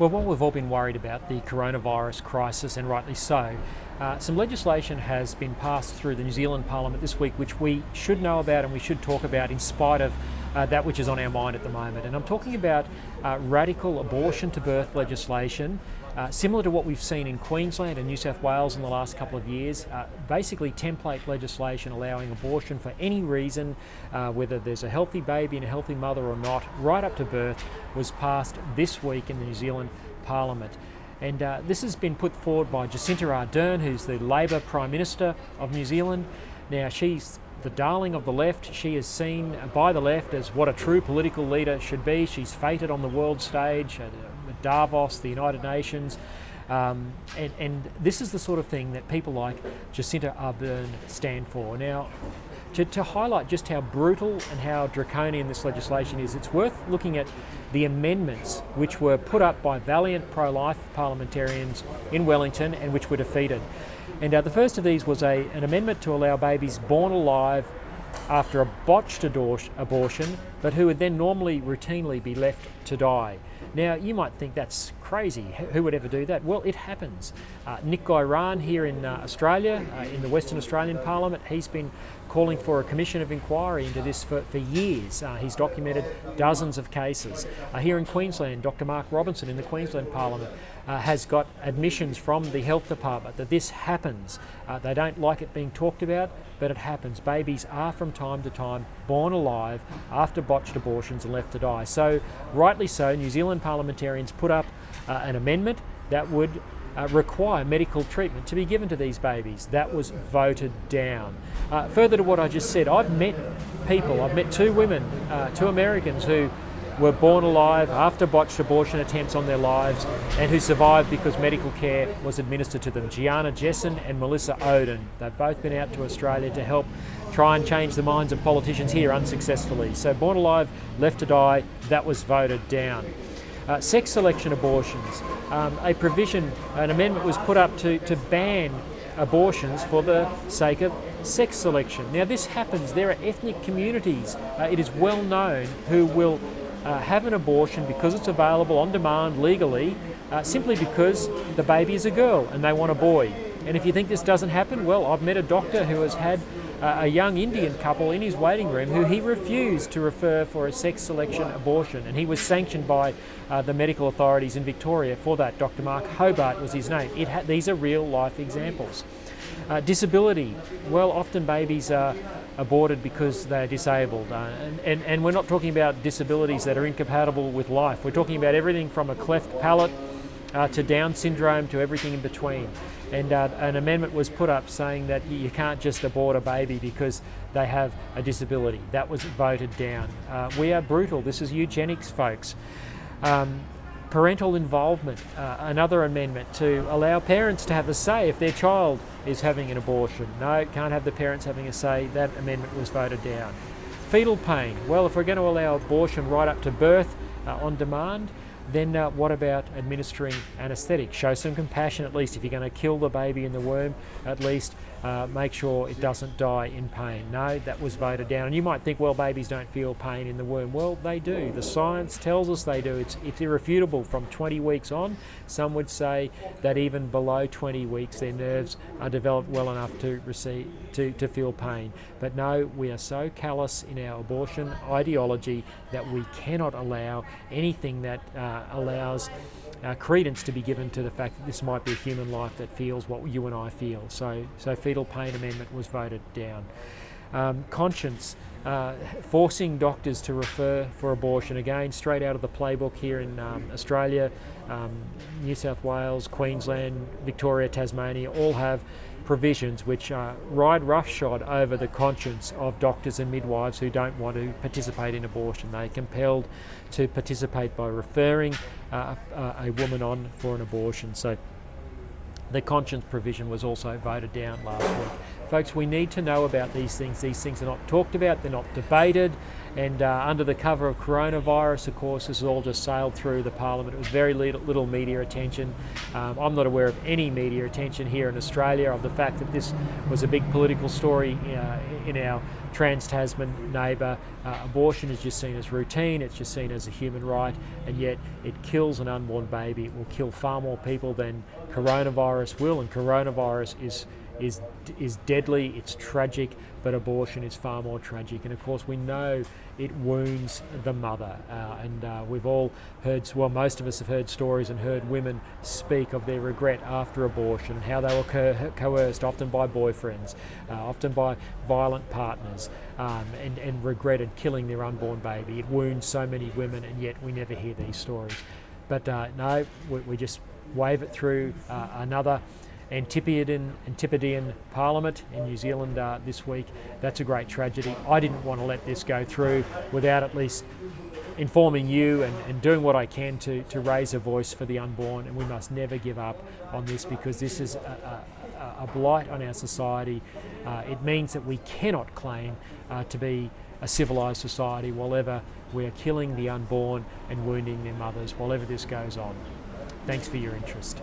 Well, while we've all been worried about the coronavirus crisis, and rightly so, some legislation has been passed through the New Zealand Parliament this week which we should know about and we should talk about in spite of that which is on our mind at the moment. And I'm talking about radical abortion to birth legislation, similar to what we've seen in Queensland and New South Wales in the last couple of years. Basically template legislation allowing abortion for any reason, whether there's a healthy baby and a healthy mother or not, right up to birth, was passed this week in the New Zealand Parliament. And this has been put forward by Jacinda Ardern, who's the Labor Prime Minister of New Zealand. Now, she's the darling of the left. She is seen by the left as what a true political leader should be. She's feted on the world stage at Davos, the United Nations. And this is the sort of thing that people like Jacinda Ardern stand for. Now, to highlight just how brutal and how draconian this legislation is, it's worth looking at the amendments which were put up by valiant pro-life parliamentarians in Wellington and which were defeated. And the first of these was an amendment to allow babies born alive after a botched abortion, but who would then normally routinely be left to die. Now, you might think that's crazy. Who would ever do that? Well, it happens. Nick Gairan here in Australia, in the Western Australian Parliament, he's been calling for a commission of inquiry into this for years. He's documented dozens of cases. Here in Queensland, Dr. Mark Robinson in the Queensland Parliament has got admissions from the Health Department that this happens. They don't like it being talked about, but it happens. Babies are from time to time born alive after botched abortions and left to die. So, rightly so, New Zealand parliamentarians put up an amendment that would require medical treatment to be given to these babies. That was voted down. Further to what I just said, I've met two women, two Americans who were born alive after botched abortion attempts on their lives and who survived because medical care was administered to them. Gianna Jesson and Melissa Oden. They've both been out to Australia to help try and change the minds of politicians here unsuccessfully. So born alive, left to die, that was voted down. Sex selection abortions, an amendment was put up to ban abortions for the sake of sex selection. Now this happens, there are ethnic communities, it is well known, who will have an abortion because it's available on demand legally, simply because the baby is a girl and they want a boy. And if you think this doesn't happen, well, I've met a doctor who has had a young Indian couple in his waiting room who he refused to refer for a sex selection abortion, and he was sanctioned by the medical authorities in Victoria for that. Dr. Mark Hobart was his name. These are real life examples. Disability, well, often babies are aborted because they're disabled, and we're not talking about disabilities that are incompatible with life. We're talking about everything from a cleft palate to Down syndrome to everything in between. And an amendment was put up saying that you can't just abort a baby because they have a disability. That was voted down. We are brutal. This is eugenics, folks. Parental involvement, another amendment to allow parents to have a say if their child is having an abortion. No, can't have the parents having a say. That amendment was voted down. Fetal pain. Well, if we're going to allow abortion right up to birth on demand, then what about administering anaesthetic? Show some compassion at least. If you're going to kill the baby in the womb, at least make sure it doesn't die in pain. No, that was voted down. And you might think, well, babies don't feel pain in the womb. Well, they do. The science tells us they do. It's irrefutable from 20 weeks on. Some would say that even below 20 weeks, their nerves are developed well enough to feel pain. But no, we are so callous in our abortion ideology that we cannot allow anything that allows credence to be given to the fact that this might be a human life that feels what you and I feel. So fetal pain amendment was voted down. Conscience, forcing doctors to refer for abortion, again straight out of the playbook here in Australia, New South Wales, Queensland, Victoria, Tasmania, all have provisions which ride roughshod over the conscience of doctors and midwives who don't want to participate in abortion. They're compelled to participate by referring a woman on for an abortion. So the conscience provision was also voted down last week. Folks, we need to know about these things. These things are not talked about, they're not debated, And under the cover of coronavirus, of course, this has all just sailed through the parliament. It was very little media attention. I'm not aware of any media attention here in Australia of the fact that this was a big political story in our trans-Tasman neighbour. Abortion is just seen as routine, it's just seen as a human right, and yet it kills an unborn baby. It will kill far more people than coronavirus will, and coronavirus is deadly, it's tragic, but abortion is far more tragic. And of course we know it wounds the mother, and we've all heard, well, most of us have heard stories and heard women speak of their regret after abortion and how they were coerced, often by boyfriends, often by violent partners, and regretted killing their unborn baby. It wounds so many women, and yet we never hear these stories. But no, we just wave it through. Another Antipodean Parliament in New Zealand this week. That's a great tragedy. I didn't want to let this go through without at least informing you and doing what I can to raise a voice for the unborn, and we must never give up on this, because this is a blight on our society. It means that we cannot claim to be a civilised society while ever we are killing the unborn and wounding their mothers, while ever this goes on. Thanks for your interest.